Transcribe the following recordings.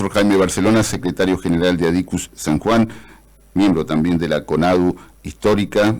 profesor Jaime Barcelona, secretario general de Adicus San Juan, miembro también de la CONADU Histórica,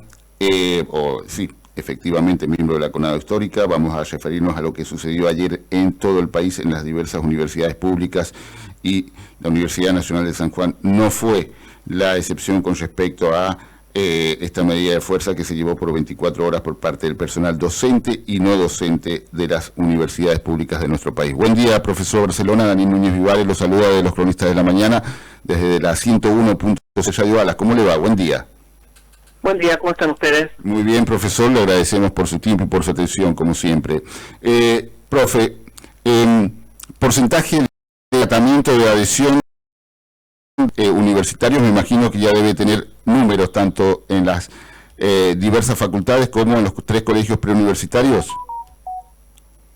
sí, efectivamente miembro de la CONADU Histórica. Vamos a referirnos a lo que sucedió ayer en todo el país, en las diversas universidades públicas, y la Universidad Nacional de San Juan no fue la excepción con respecto a esta medida de fuerza que se llevó por 24 horas por parte del personal docente y no docente de las universidades públicas de nuestro país. Buen día, profesor Barcelona. Daniel Núñez Vivares lo saluda de los Cronistas de la Mañana desde la 101.6 Radio Alas. ¿Cómo le va? Buen día. Buen día, ¿cómo están ustedes? Muy bien, profesor, le agradecemos por su tiempo y por su atención, como siempre. Profe, porcentaje de tratamiento de adhesión universitarios, me imagino que ya debe tener números tanto en las diversas facultades como en los 3 colegios preuniversitarios.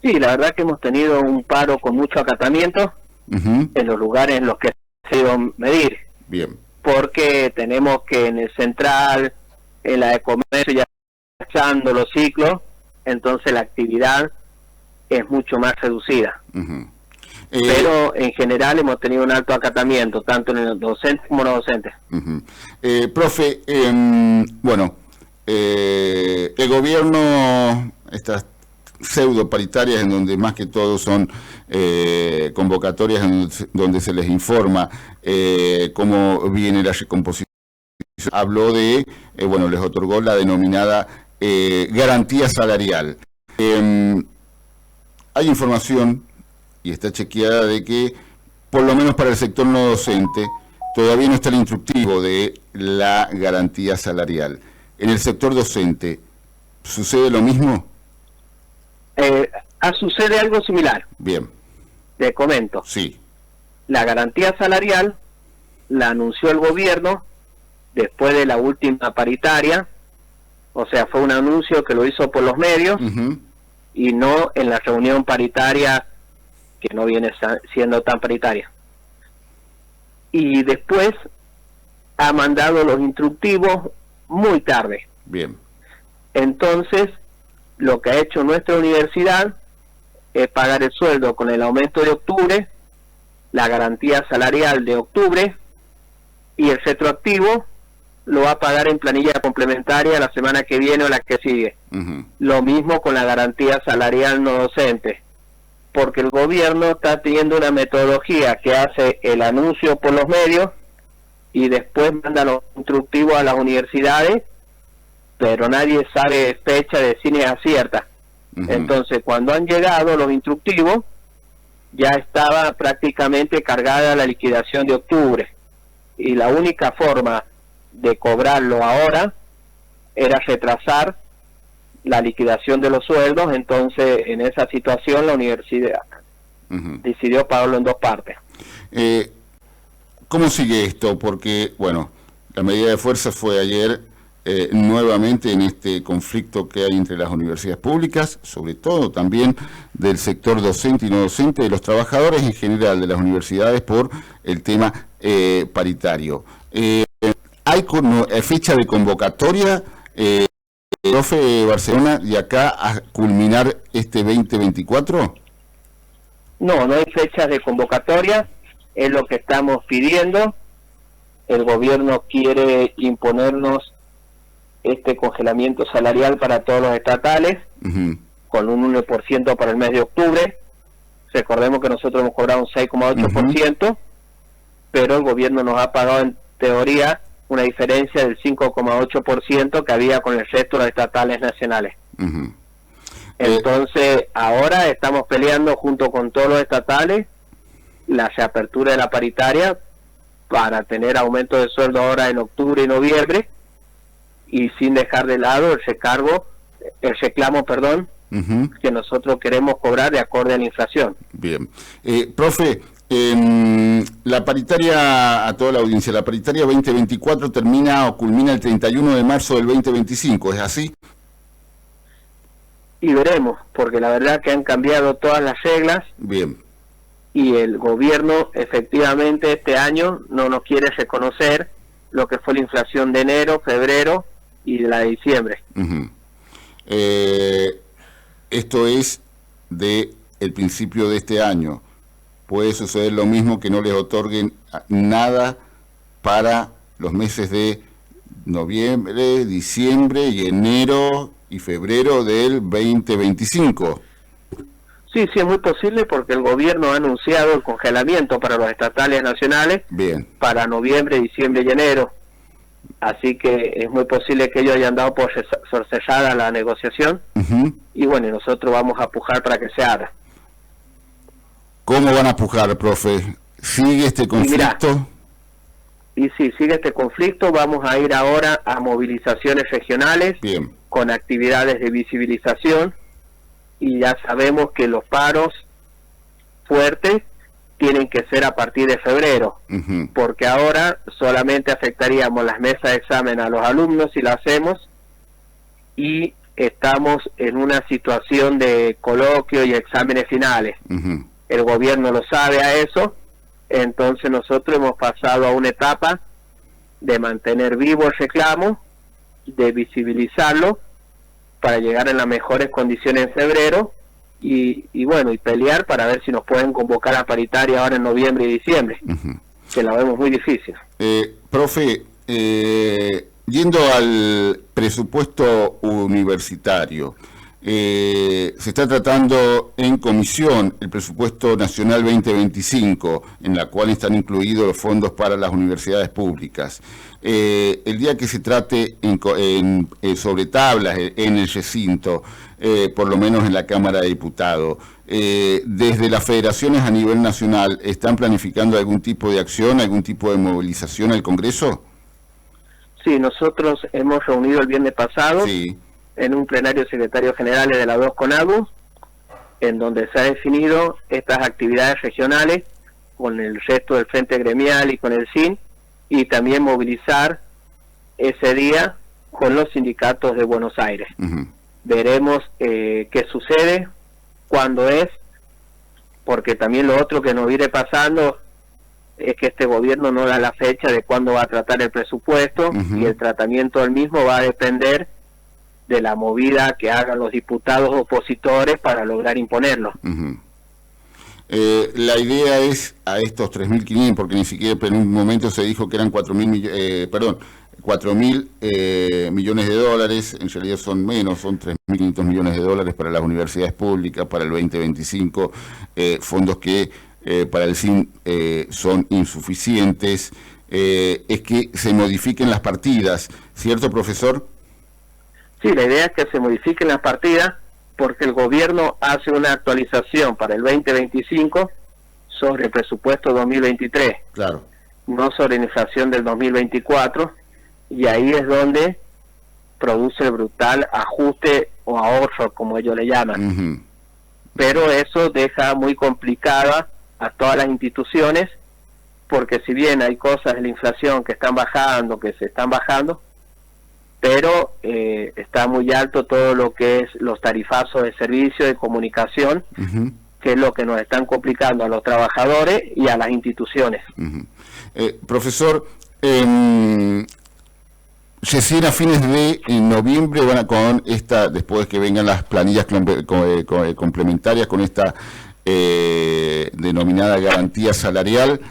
Sí, la verdad que hemos tenido un paro con mucho acatamiento en los lugares en los que se ha ido a medir. Bien. Porque tenemos que en el central, en la de comercio, ya echando los ciclos, entonces la actividad es mucho más reducida. Pero en general hemos tenido un alto acatamiento, tanto en los docentes como no docentes. Profe, bueno, el gobierno, estas pseudo paritarias en donde más que todo son convocatorias en donde se les informa cómo viene la recomposición, habló de, bueno, les otorgó la denominada garantía salarial. Hay información y está chequeada de que, por lo menos para el sector no docente, todavía no está el instructivo de la garantía salarial. ¿En el sector docente sucede lo mismo? Sucede algo similar. Bien. Te comento. Sí. La garantía salarial la anunció el gobierno después de la última paritaria, o sea, fue un anuncio que lo hizo por los medios y no en la reunión paritaria, que no viene siendo tan paritaria. Y después ha mandado los instructivos muy tarde. Bien. Entonces, lo que ha hecho nuestra universidad es pagar el sueldo con el aumento de octubre, la garantía salarial de octubre, y el retroactivo lo va a pagar en planilla complementaria la semana que viene o la que sigue. Lo mismo con la garantía salarial no docente, porque el gobierno está teniendo una metodología que hace el anuncio por los medios y después manda los instructivos a las universidades, pero nadie sabe fecha de cine acierta. Entonces, cuando han llegado los instructivos, ya estaba prácticamente cargada la liquidación de octubre, y la única forma de cobrarlo ahora era retrasar la liquidación de los sueldos. Entonces, en esa situación la universidad decidió pagarlo en 2 partes. ¿Cómo sigue esto? Porque, bueno, la medida de fuerza fue ayer nuevamente en este conflicto que hay entre las universidades públicas, sobre todo también del sector docente y no docente, de los trabajadores en general de las universidades por el tema paritario. ¿Hay fecha de convocatoria, profe Barcelona, de acá a culminar este 2024? No, no hay fechas de convocatoria, es lo que estamos pidiendo. El gobierno quiere imponernos este congelamiento salarial para todos los estatales, con un 1% para el mes de octubre. Recordemos que nosotros hemos cobrado un 6,8%, pero el gobierno nos ha pagado en teoría una diferencia del 5,8% que había con el resto de los estatales nacionales. Entonces, ahora estamos peleando junto con todos los estatales la reapertura de la paritaria para tener aumento de sueldo ahora en octubre y noviembre, y sin dejar de lado el reclamo, que nosotros queremos cobrar de acuerdo a la inflación. Bien. Profe, la paritaria, a toda la audiencia, la paritaria 2024 termina o culmina el 31 de marzo del 2025, ¿es así? Y veremos, porque la verdad que han cambiado todas las reglas. Bien. Y el gobierno efectivamente este año no nos quiere reconocer lo que fue la inflación de enero, febrero y de la de diciembre. Esto es de el principio de este año. puede suceder lo mismo, que no les otorguen nada para los meses de noviembre, diciembre y enero y febrero del 2025. Sí, sí, es muy posible porque el gobierno ha anunciado el congelamiento para los estatales nacionales. Bien. Para noviembre, diciembre y enero. Así que es muy posible que ellos hayan dado por sellada la negociación. Y bueno, nosotros vamos a pujar para que se haga. ¿Cómo van a pujar, profe? ¿Sigue este conflicto? Y sí, sigue este conflicto. Vamos a ir ahora a movilizaciones regionales. Bien. Con actividades de visibilización. Y ya sabemos que los paros fuertes tienen que ser a partir de febrero, porque ahora solamente afectaríamos las mesas de examen a los alumnos si lo hacemos, y estamos en una situación de coloquio y exámenes finales. El gobierno lo sabe a eso, entonces nosotros hemos pasado a una etapa de mantener vivo el reclamo, de visibilizarlo, para llegar en las mejores condiciones en febrero, y bueno, y pelear para ver si nos pueden convocar a paritaria ahora en noviembre y diciembre, que la vemos muy difícil. Profe, yendo al presupuesto universitario, se está tratando en comisión el presupuesto nacional 2025, en la cual están incluidos los fondos para las universidades públicas. El día que se trate sobre tablas en el recinto, por lo menos en la Cámara de Diputados, desde las federaciones a nivel nacional, ¿están planificando algún tipo de acción, algún tipo de movilización al Congreso? Sí, nosotros hemos reunido el viernes pasado en un plenario de secretarios generales de la 2 CONADU, en donde se ha definido estas actividades regionales con el resto del Frente Gremial y con el SIN, y también movilizar ese día con los sindicatos de Buenos Aires. Veremos qué sucede, cuándo es, porque también lo otro que nos viene pasando es que este gobierno no da la fecha de cuándo va a tratar el presupuesto, y el tratamiento del mismo va a depender de la movida que hagan los diputados opositores para lograr imponerlo. La idea es a estos 3.500, porque ni siquiera en un momento se dijo que eran 4.000 millones de dólares, en realidad son menos, son 3.500 millones de dólares para las universidades públicas para el 2025, fondos que para el SIN son insuficientes, es que se modifiquen las partidas, ¿cierto, profesor? Sí, la idea es que se modifiquen las partidas, porque el gobierno hace una actualización para el 2025 sobre el presupuesto 2023, claro, no sobre la inflación del 2024, y ahí es donde produce el brutal ajuste o ahorro, como ellos le llaman. Pero eso deja muy complicada a todas las instituciones, porque si bien hay cosas de la inflación que están bajando, que se están bajando, pero está muy alto todo lo que es los tarifazos de servicio de comunicación, que es lo que nos están complicando a los trabajadores y a las instituciones. Profesor, recién a fines de noviembre van con esta, después que vengan las planillas complementarias con esta denominada garantía salarial,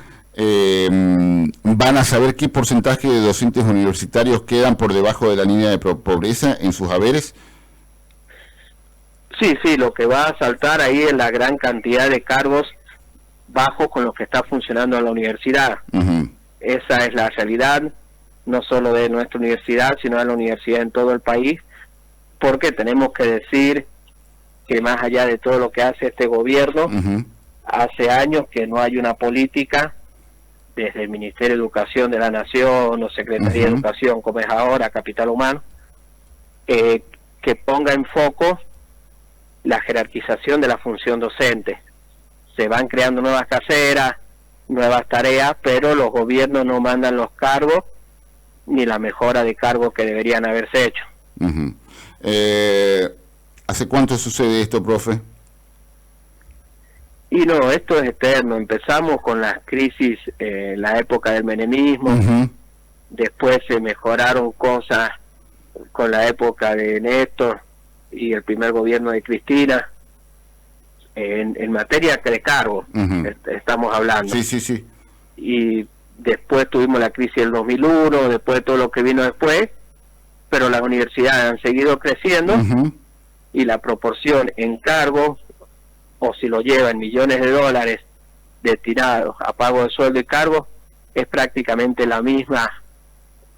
van a saber qué porcentaje de docentes universitarios quedan por debajo de la línea de pobreza en sus haberes. Sí, lo que va a saltar ahí es la gran cantidad de cargos bajos con los que está funcionando la universidad. Esa es la realidad, no solo de nuestra universidad, sino de la universidad en todo el país, porque tenemos que decir que más allá de todo lo que hace este gobierno, hace años que no hay una política desde el Ministerio de Educación de la Nación o Secretaría de Educación, como es ahora, Capital Humano, que ponga en foco la jerarquización de la función docente. Se van creando nuevas carreras, nuevas tareas, pero los gobiernos no mandan los cargos ni la mejora de cargos que deberían haberse hecho. ¿Hace cuánto sucede esto, profe? Y no, esto es eterno. Empezamos con las crisis en la época del menemismo, después se mejoraron cosas con la época de Néstor y el primer gobierno de Cristina, en materia de cargo, estamos hablando. Sí, sí, sí. Y después tuvimos la crisis del 2001, después de todo lo que vino después, pero las universidades han seguido creciendo y la proporción en cargos, o si lo llevan millones de dólares destinados a pago de sueldo y cargos, es prácticamente la misma.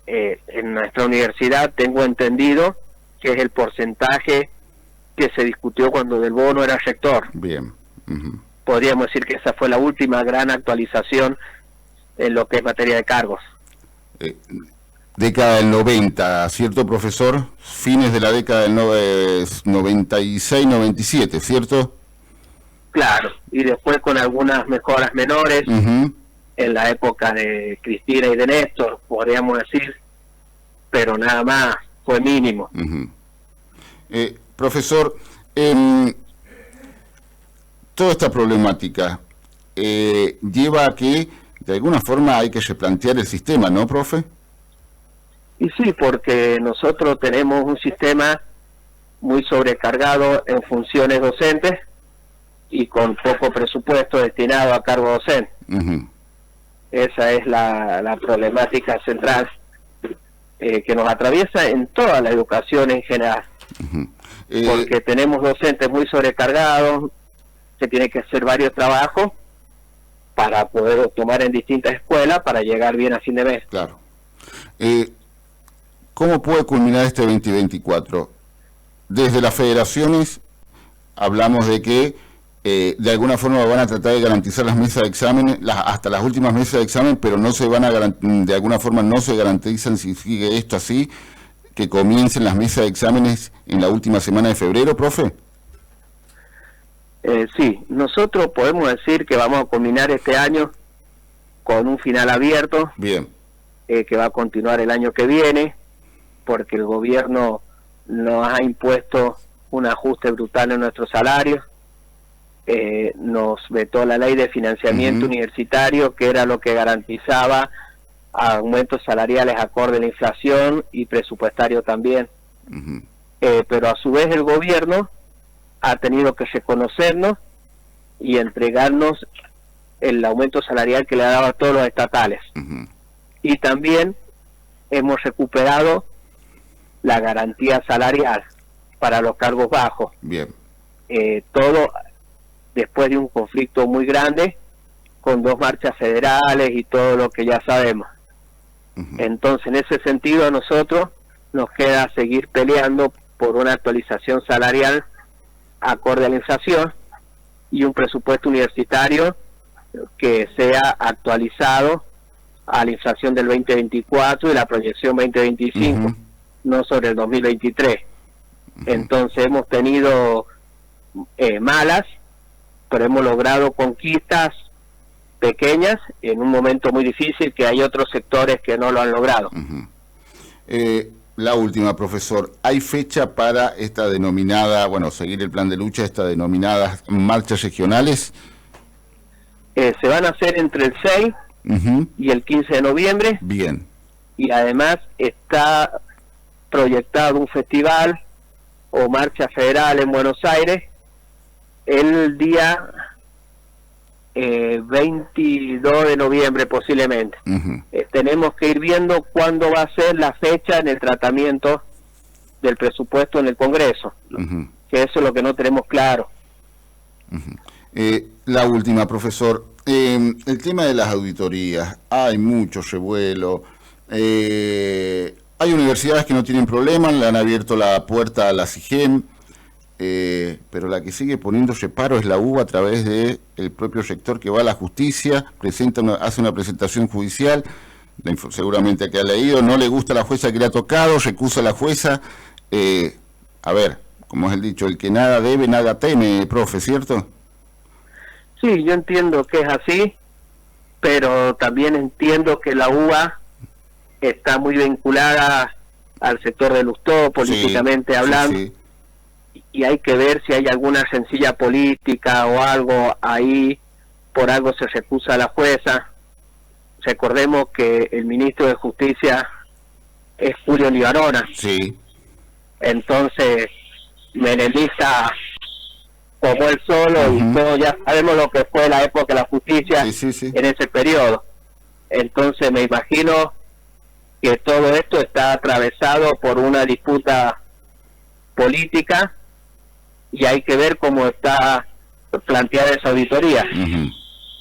En nuestra universidad tengo entendido que es el porcentaje que se discutió cuando Del Bono era rector. Bien. Podríamos decir que esa fue la última gran actualización en lo que es materia de cargos. Década del 90, ¿cierto, profesor? Fines de la década del 96-97, ¿cierto? Claro, y después con algunas mejoras menores, en la época de Cristina y de Néstor, podríamos decir, pero nada más, fue mínimo. Profesor, toda esta problemática lleva a que de alguna forma hay que replantear el sistema, ¿no, profe? Y sí, porque nosotros tenemos un sistema muy sobrecargado en funciones docentes y con poco presupuesto destinado a cargo docente. Esa es la problemática central que nos atraviesa en toda la educación en general. Porque tenemos docentes muy sobrecargados, se tiene que hacer varios trabajos para poder tomar en distintas escuelas para llegar bien a fin de mes. Claro. ¿Cómo puede culminar este 2024? Desde las federaciones hablamos de que de alguna forma van a tratar de garantizar las mesas de examen, hasta las últimas mesas de examen, pero no se van a de alguna forma no se garantizan, si sigue esto así, que comiencen las mesas de exámenes en la última semana de febrero, profe. Sí, nosotros podemos decir que vamos a culminar este año con un final abierto. Bien. Que va a continuar el año que viene, porque el gobierno nos ha impuesto un ajuste brutal en nuestros salarios. Nos vetó la ley de financiamiento universitario, que era lo que garantizaba aumentos salariales acorde a la inflación y presupuestario también. Pero a su vez el gobierno ha tenido que reconocernos y entregarnos el aumento salarial que le ha dado a todos los estatales. Y también hemos recuperado la garantía salarial para los cargos bajos. Bien. Todo después de un conflicto muy grande, con 2 marchas federales y todo lo que ya sabemos. Entonces, en ese sentido, a nosotros nos queda seguir peleando por una actualización salarial acorde a la inflación y un presupuesto universitario que sea actualizado a la inflación del 2024 y la proyección 2025, no sobre el 2023. Entonces hemos tenido malas, pero hemos logrado conquistas pequeñas en un momento muy difícil que hay otros sectores que no lo han logrado. La última, profesor, ¿hay fecha para esta denominada, seguir el plan de lucha, estas denominadas marchas regionales? Se van a hacer entre el 6 y el 15 de noviembre. Bien. Y además está proyectado un festival o marcha federal en Buenos Aires el día 22 de noviembre posiblemente. Tenemos que ir viendo cuándo va a ser la fecha en el tratamiento del presupuesto en el Congreso, que eso es lo que no tenemos claro. La última, profesor, el tema de las auditorías, hay mucho revuelo, hay universidades que no tienen problemas, le han abierto la puerta a la SIGEM, pero la que sigue poniendo reparo es la UBA a través de el propio rector que va a la justicia, hace una presentación judicial, seguramente que ha leído, no le gusta la jueza que le ha tocado, recusa a la jueza. A ver, como es el dicho, el que nada debe, nada teme, profe, ¿cierto? Sí, yo entiendo que es así, pero también entiendo que la UBA está muy vinculada al sector de Lustó, políticamente hablando. Sí. Y hay que ver si hay alguna sencilla política o algo ahí, por algo se recusa a la jueza. Recordemos que el ministro de Justicia es Julio Libarona. Sí. Entonces, menemista como él solo, y todos ya sabemos lo que fue la época de la justicia en ese periodo. Entonces me imagino que todo esto está atravesado por una disputa política y hay que ver cómo está planteada esa auditoría.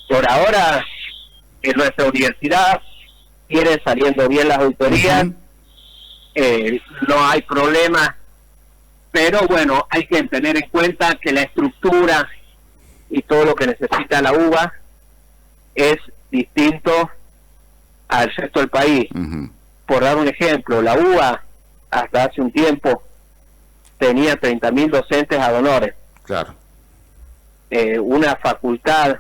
Por ahora, en nuestra universidad vienen saliendo bien las auditorías, no hay problema, pero bueno, hay que tener en cuenta que la estructura y todo lo que necesita la UBA es distinto al resto del país. Por dar un ejemplo, la UBA hasta hace un tiempo tenía 30.000 docentes ad honorem. Claro. Una facultad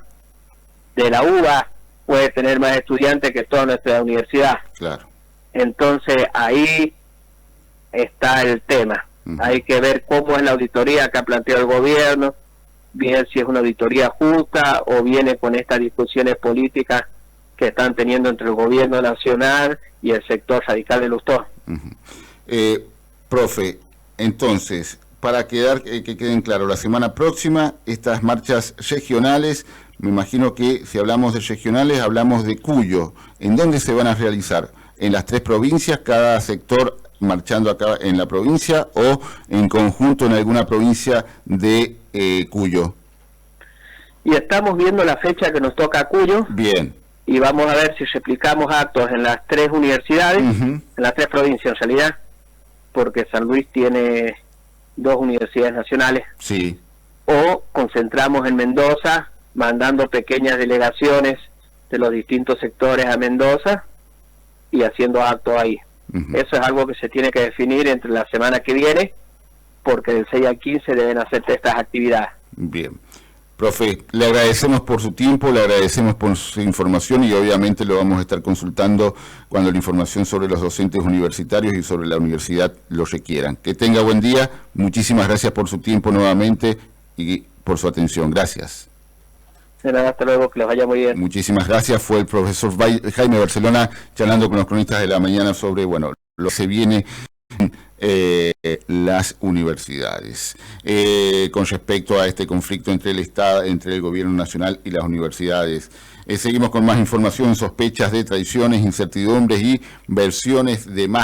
de la UBA puede tener más estudiantes que toda nuestra universidad. Claro. Entonces ahí está el tema. Hay que ver cómo es la auditoría que ha planteado el gobierno, bien si es una auditoría justa o viene con estas discusiones políticas que están teniendo entre el gobierno nacional y el sector radical de Lustó. Profe, entonces, para que queden claros, la semana próxima estas marchas regionales, me imagino que si hablamos de regionales hablamos de Cuyo. ¿En dónde se van a realizar? ¿En las 3 provincias, cada sector marchando acá en la provincia, o en conjunto en alguna provincia de Cuyo? Y estamos viendo la fecha que nos toca a Cuyo. Bien. Y vamos a ver si replicamos actos en las 3 universidades, en las 3 provincias en realidad, porque San Luis tiene 2 universidades nacionales. Sí. O concentramos en Mendoza, mandando pequeñas delegaciones de los distintos sectores a Mendoza y haciendo actos ahí. Eso es algo que se tiene que definir entre la semana que viene, porque del 6 al 15 deben hacerse estas actividades. Bien. Profe, le agradecemos por su tiempo, le agradecemos por su información y obviamente lo vamos a estar consultando cuando la información sobre los docentes universitarios y sobre la universidad lo requieran. Que tenga buen día, muchísimas gracias por su tiempo nuevamente y por su atención. Gracias. De nada, hasta luego, que les vaya muy bien. Muchísimas gracias. Fue el profesor Jaime Barcelona charlando con los cronistas de la mañana sobre, bueno, lo que se viene las universidades con respecto a este conflicto entre el Estado, entre el gobierno nacional y las universidades. Seguimos con más información, sospechas de traiciones, incertidumbres y versiones de más